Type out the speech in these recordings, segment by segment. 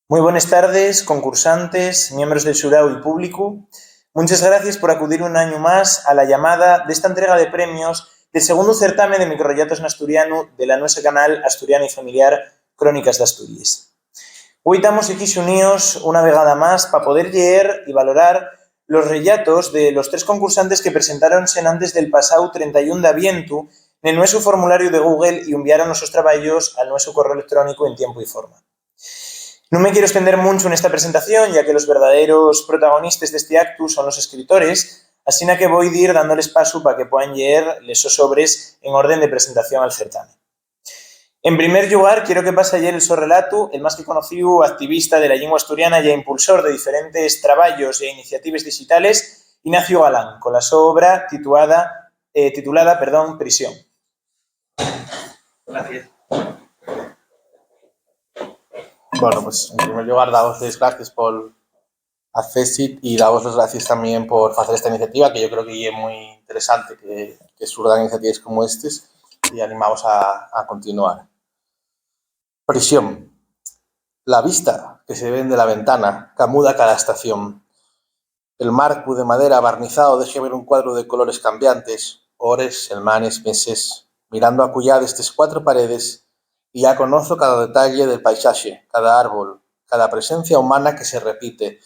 Muy buenas tardes, concursantes, miembros del Xurao y público. Muchas gracias por acudir un año más a la llamada de esta entrega de premios del segundo certamen de microrelatos en asturiano de la nuestra canal Asturiano y Familiar Crónicas de Asturias. Hoy estamos aquí unidos una vegada más para poder leer y valorar los relatos de los tres concursantes que presentaronse antes del pasado 31 de aviento en el nuestro formulario de Google y enviaron nuestros trabajos al nuestro correo electrónico en tiempo y forma. No me quiero extender mucho en esta presentación, ya que los verdaderos protagonistas de este acto son los escritores, así que voy a ir dándoles paso para que puedan leer esos sobres en orden de presentación al certamen. En primer lugar, quiero que pase ayer el so relato, el más que conocido activista de la lengua asturiana y impulsor de diferentes trabajos e iniciativas digitales, Ignacio Galán, con la su obra titulada Prisión. Gracias. Bueno, pues en primer lugar, daos las gracias por hacer y daos las gracias también por hacer esta iniciativa, que yo creo que es muy interesante que surjan iniciativas como estas y animamos a continuar. Prisión. La vista que se ve de la ventana camuda cada estación. El marco de madera barnizado deja ver un cuadro de colores cambiantes, horas, semanas, meses, mirando acullá estas cuatro paredes y ya conozco cada detalle del paisaje, cada árbol, cada presencia humana que se repite,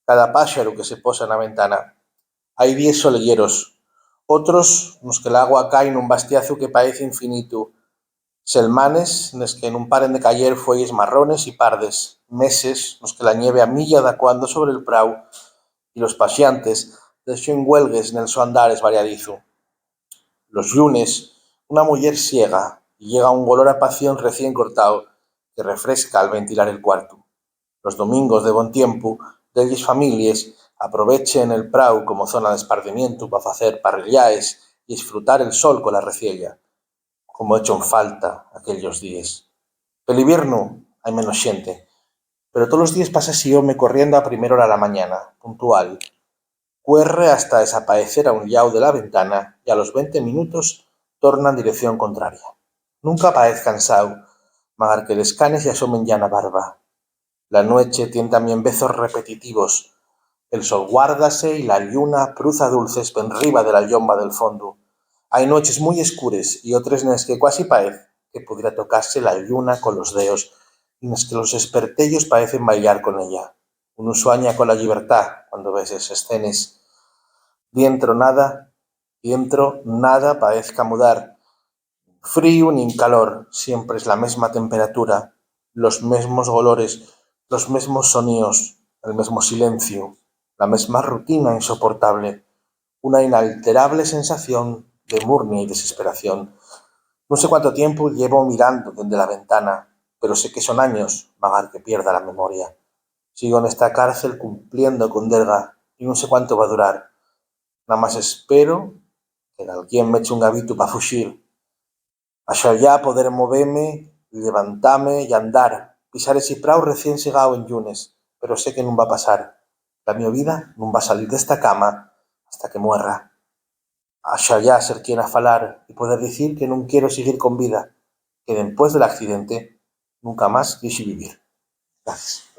cada páxaro que se posa na ventana. Hai 10 soleyeros, outros nos que el agua cae nun bastiazo que parece infinito, selmanes nos que non paren de cayer fuelles marrones y pardes, meses nos que la nieve a milla da cuando sobre el prau y los paseantes deixen huelgues nel so andar esvariadizo. Los lunes, una muller ciega y llega un olor a pasión recién cortado que refresca al ventilar el cuarto. Los domingos de buen tiempo, delles familias aprovechen el prau como zona de esparcimiento para hacer parrillaes y disfrutar el sol con la reciella. Como hecho en falta aquellos días. Pel invierno hay menos xente, pero todos los días pasa así home corriendo a primera hora de la mañana, puntual. Cuerre hasta desaparecer a un llau de la ventana y a los 20 minutos torna en dirección contraria. Nunca parece cansado, magar que les canes y asomen ya na barba. La noche tiene también besos repetitivos. El sol guárdase y la luna cruza dulces penriba de la llomba del fondo. Hay noches muy escures y otras en las que casi parece que pudiera tocarse la luna con los dedos y en las que los espertellos parecen bailar con ella. Uno sueña con la libertad cuando ves esas escenas. Dentro nada parezca mudar. Frío ni calor, siempre es la misma temperatura, los mismos olores, los mismos sonidos, el mismo silencio, la misma rutina insoportable, una inalterable sensación de murnia y desesperación. No sé cuánto tiempo llevo mirando desde la ventana, pero sé que son años, magar que pierda la memoria. Sigo en esta cárcel cumpliendo condena y no sé cuánto va a durar. Nada más espero que alguien me eche un gavito para fuxir. Hacia allá poder moverme, levantarme y andar, pisar ese prau recién llegado en llunes, pero sé que no va a pasar. La mi vida no va a salir de esta cama hasta que muera. Hacia allá ser quien a falar y poder decir que no quiero seguir con vida, que después del accidente nunca más quise vivir. Gracias.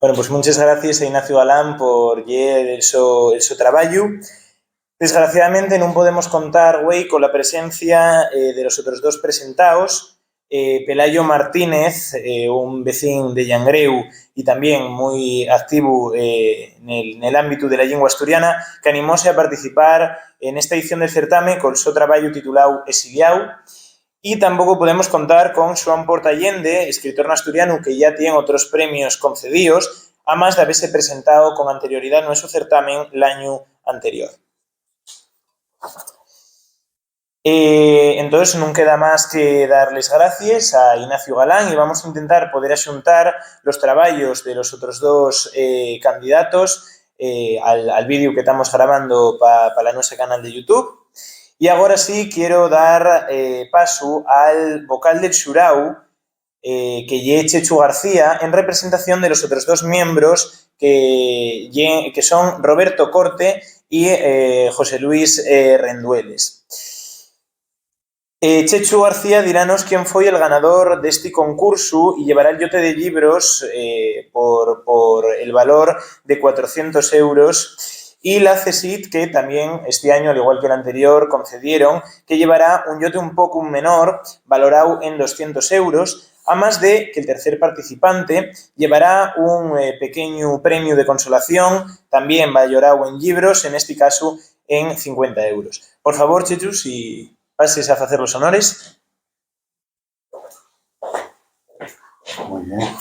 Bueno, pues muchas gracias a Ignacio Galán por el su trabajo. Desgraciadamente no podemos contar hoy con la presencia de los otros dos presentados, Pelayo Martínez, un vecino de Llangreu y también muy activo en el ámbito de la lengua asturiana, que animóse a participar en esta edición del certamen con su trabajo titulado Exiliau. Y tampoco podemos contar con Joan Portallende, escritor asturiano que ya tiene otros premios concedidos, además de haberse presentado con anterioridad en nuestro certamen el año anterior. Entonces no queda más que darles gracias a Ignacio Galán y vamos a intentar poder asuntar los trabajos de los otros dos candidatos al vídeo que estamos grabando para nuestro canal de YouTube. Y ahora sí quiero dar paso al vocal del Xurau, que es Chechu García, en representación de los otros dos miembros que son Roberto Corte y José Luis Rendueles. Chechu García diranos quién foi el ganador de este concurso y llevará el yote de libros por el valor de 400 euros y la CSIT, que también este año, al igual que el anterior, concedieron, que llevará un yote un poco menor, valorado en 200 euros, a más de que el tercer participante llevará un pequeño premio de consolación, también valorado en libros, en este caso en 50 euros. Por favor, Chechu, si pases a hacer los honores. Muy bien.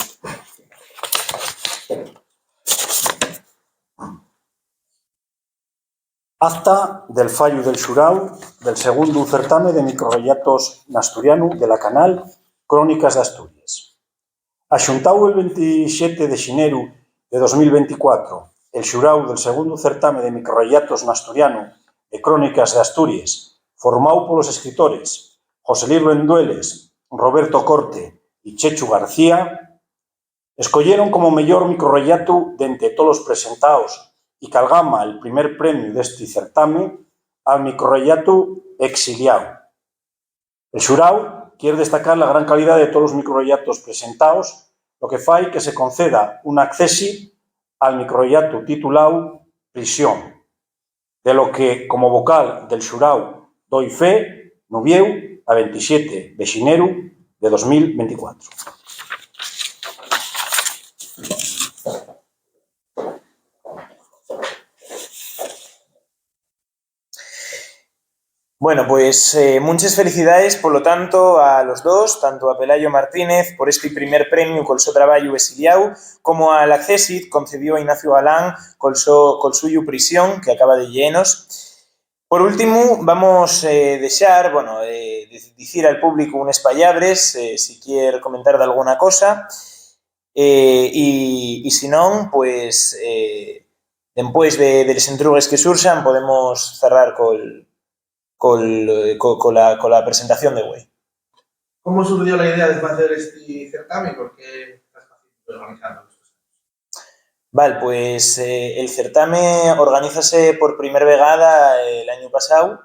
Acta del fallo del xurau del segundo certame de microrrellatos n'asturianu de la Canal Crónicas de Asturias. Axuntau el 27 de xineru de 2024 el xurau del segundo certame de microrrellatos n'asturianu de Crónicas de Asturias, formado polos escritores José Luis Rendueles, Roberto Corte y Chechu García, escolleron como mellor microrrellato dente todos os presentados y calgama el primer premio deste certame al microrrellato Exiliao. El xurau quiere destacar la gran calidad de todos los microrrellatos presentados, lo que fai que se conceda un accesi al microrrellato titulado Prisión, de lo que, como vocal del xurau, doi fe no vieu a 27 de xineru de 2024. Bueno, pues muchas felicidades, por lo tanto, a los dos, tanto a Pelayo Martínez por este primer premio col so traballo exiliao, como a la CSIT concedió a Ignacio Galán col suyo Prisión, que acaba de llenos. Por último, vamos a deixar, bueno, dicir al público unes pallabres, si quiere comentar de alguna cosa, y si non, pues, despois de les entrugues que surxan, podemos cerrar con la presentación de Güey. ¿Cómo surgió la idea de hacer este certamen? ¿Por qué estás organizando esto? Vale, pues el certamen organízase por primera vegada el año pasado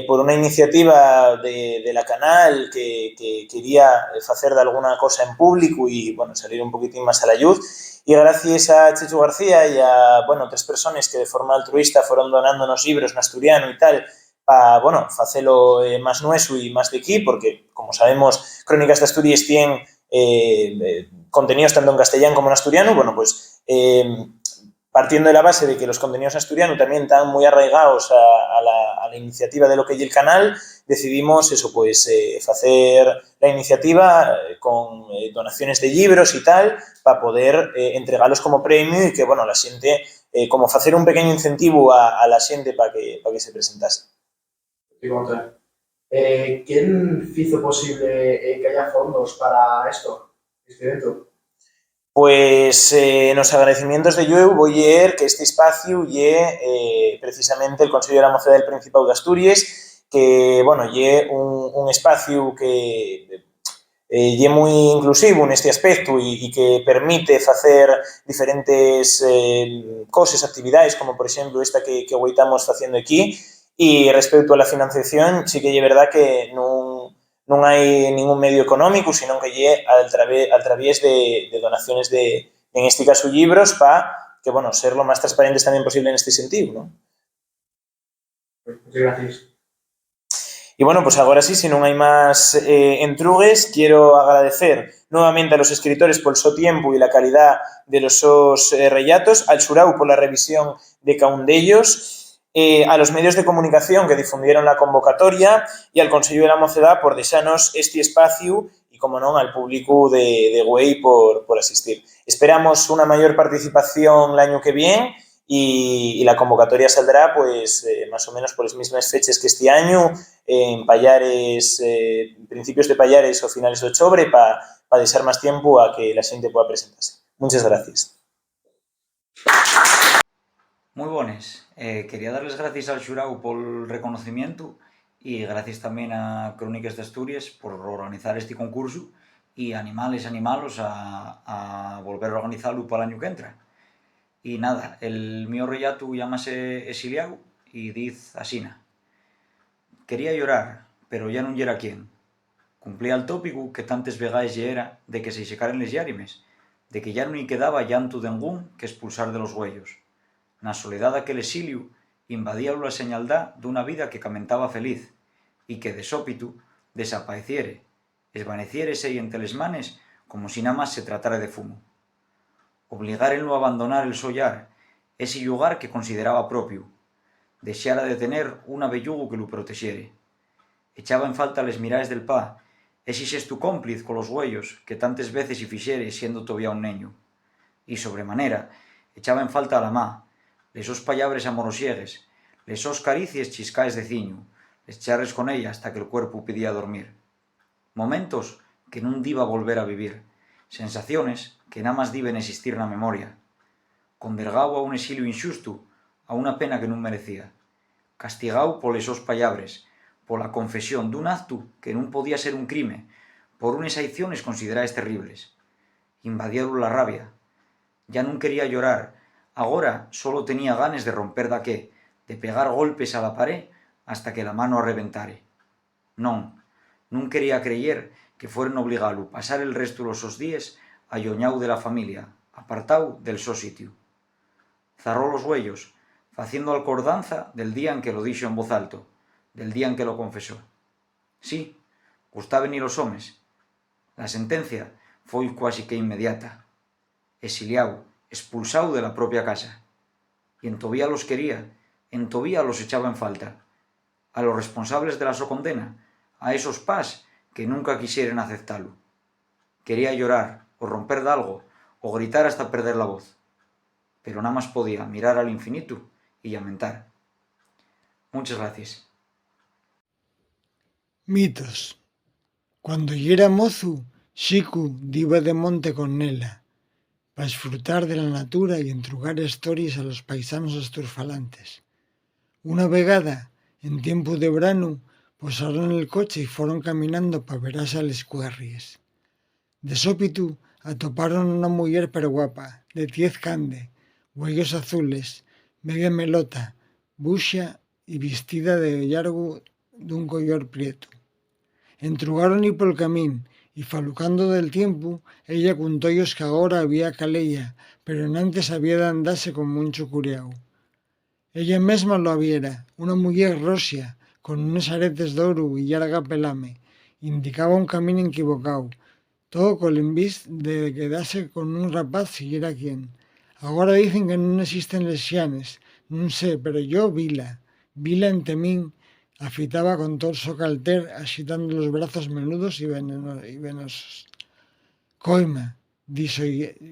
por una iniciativa de la Canal que quería hacer de alguna cosa en público y, bueno, salir un poquitín más a la luz. Y gracias a Chechu García y a, bueno, 3 personas que de forma altruista fueron donándonos libros en asturiano y tal, para, bueno, hacerlo más nuestro y más de aquí, porque, como sabemos, Crónicas de Asturias tienen contenidos tanto en castellano como en asturiano. Bueno, pues partiendo de la base de que los contenidos en asturiano también están muy arraigados a la iniciativa de lo que es el canal, decidimos eso, pues hacer la iniciativa con donaciones de libros y tal, para poder entregarlos como premio y que, bueno, la xente, como hacer un pequeño incentivo a la xente para que se presentase. ¿Quién hizo posible que haya fondos para esto, este evento? Pues nos agradecimientos de Llueu voy a leer que este espacio lle precisamente el Consello de la Mocedad del Principado de Asturias, que, bueno, lle un espacio que lle muy inclusivo en este aspecto y que permite hacer diferentes cosas, actividades, como por ejemplo esta que hoy estamos haciendo aquí. Y respecto a la financiación, sí que es verdad que non hai ningún medio económico, sino que lle al través de donaciones de, en este caso, libros, para que, bueno, ser lo más transparentes también posible en este sentido, ¿no? Muchas gracias. Y bueno, pues ahora sí, si no hay más entrugues, quiero agradecer nuevamente a los escritores por su tiempo y la calidad de los sus relatos, al xurau por la revisión de cada un de ellos, a los medios de comunicación que difundieron la convocatoria y al Consello de la Mocedad por deixarnos este espacio y, como non, al público de Güey por asistir. Esperamos una mayor participación el año que viene y la convocatoria saldrá pues más o menos por las mismas fechas que este año, en Pallares, principios de Pallares o finales de octubre, para dejar más tiempo a que la gente pueda presentarse. Muchas gracias. Muy buenas. Quería darles gracias al xurau por el reconocimiento y gracias también a Crónicas de Asturias por organizar este concurso y animalos a volver a organizarlo para el año que entra. Y nada, el mío rellato llámase Exiliau y diz asina. Quería llorar, pero ya non yera quién. Cumplía el tópicu que tantes vegaes ye era de que se secaren les llarimes, de que ya non y quedaba llantu dengún que expulsar de los güeyos. Na soledad aquel exiliu invadíalo la señaldá d'una vida que camentaba feliz, y que de sópitu desapaeciere, esvaneciérese y ente les manes como si nada más se tratara de fumo. Obligárenlo a abandonar el sollar, ese llugar que consideraba propio, deseara de tener un abellugu que lo protegiere. Echaba en falta les miraes del pa, ese xestu cómpliz con los güeyos que tantes veces y fixere siendo todavía un neño. Y sobremanera, echaba en falta a la má, les sos pallabres amorosiegues, les sos caricies chiscaes de ciño, les charres con ella hasta que el cuerpo pedía dormir. Momentos que nun diba volver a vivir, sensaciones que nada más diben existir na memoria. Condergau a un exilio inxustu, a una pena que non merecía. Castigau poles sos pallabres, pola confesión dun actu que non podía ser un crime, por unes aiciones consideraes terribles. Invadieron la rabia. Ya non quería llorar, agora solo tenía ganes de romper daqué, de pegar golpes a la pared hasta que la mano arrebentare. Non quería creyer que fueren obligalu pasar el resto los sos díes alloñau de la familia, apartau del so sitio. Zarró los güeyos, faciendo alcordanza del día en que lo dixo en voz alto, del día en que lo confesó. Sí, gustaben y los homes. La sentencia foi cuasi que inmediata. Exiliau, expulsau de la propia casa. Y en tobía los quería, en tobía los echaba en falta. A los responsables de la so condena, a esos pas que nunca quisieren aceptarlo. Quería llorar, o romper d'algo, o gritar hasta perder la voz. Pero nada más podía mirar al infinito y lamentar. Muchas gracias. Mitos. Cuando yera mozu, Xicu diba de monte con nela, pa esfrutar de la natura y entrugar historias a los paisanos asturfalantes. Una vegada, en tiempo de branu, posaron el coche y fueron caminando pa verás a les cuerries. De sópitu atoparon una muller pero guapa, de tiez cande, huellos azules, media melota, buxa y vestida de llargo d'un collor prieto. Entrugaron y pol camín, y falucando del tiempo, ella contollos que agora había calella, pero enantes había de andase con mucho curiau. Ella mesma lo habiera, una muller rosia, con unos aretes d'oru y llarga pelame, indicaba un camín equivocau, todo col envís de quedase con un rapaz siguiera quien. Agora dicen que non existen les xianes, non sé, pero yo vila ente min, afitaba con torso calter, agitando los brazos menudos y venosos. Coima, dijo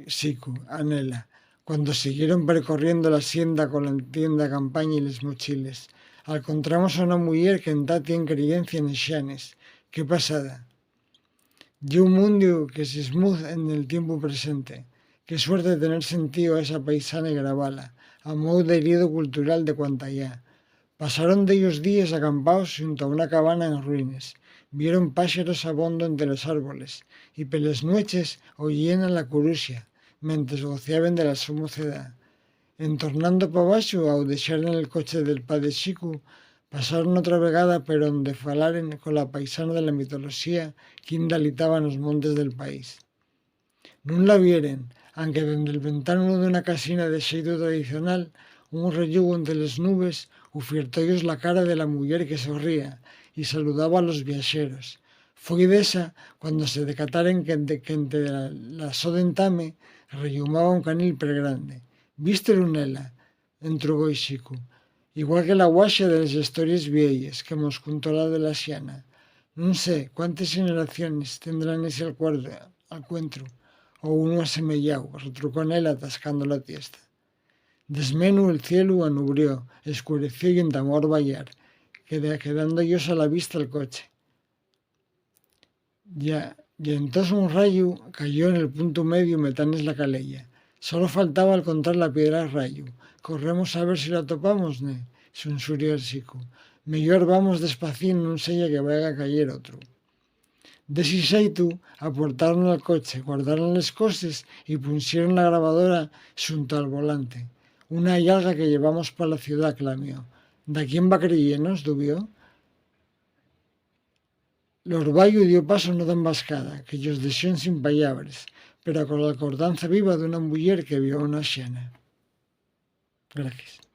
Xicu a nela, cuando siguieron percorriendo la sienda con la tienda campaña y les mochiles. Encontramos a una mujer que entá tiene creencia en xianes. Qué pasada. Y un mundo que se esmuz en el tiempo presente. Qué suerte de tener sentido a esa paisana y gravala, a modo de herido cultural de Cuantayá. Pasaron de ellos días acampados junto a una cabana en ruines. Vieron pájaros abondo entre los árboles, y pelas noches oían a la curusia, mientras goceaban de la su mocedad. Entornando pa abaixo, ao deixar en el coche del pa de Xicu, pasaron otra vegada pero onde falaren con la paisana de la mitología que inda litaba nos montes del país. Non la vieren, aunque dende el ventano d'una casina de xeito tradicional, un reyugo entre les nubes, ufiertollos la cara de la muller que sorría y saludaba a los viaxeros. Foi desa cuando se decataren que entre la so dentame rellumaba un canil pregrande. Viste Lunela, entrugó Xicu, igual que la guaxa de las historias vieyes que mos contó la de la xiana. Non sé cuántas generaciones tendrán ese alcuentro, o uno asemellao, retrucó Nela atascando la tiesta. Desmenu el cielo anubrió, escureció y entamó a orvallar, quedando ellos a la vista el coche. Ya entonces un rayo cayó en el punto medio metanes la calella. Solo faltaba encontrar la piedra rayo. Corremos a ver si la topamos, ne, sunsurió el Xicu. Mellor vamos despacín, non sella que vaya a caer otro. Desi xeito, aportaron al coche, guardaron les coses y pusieron la grabadora xunto al volante. Una alga que llevamos pa la ciudad, clamió. ¿Da quién va creyenos? Dubió. L'orballu dio paso no d'embascada, que ellos dexón sin pallabres, pero con la acordanza viva d'una muller que vio una xena. Gracias.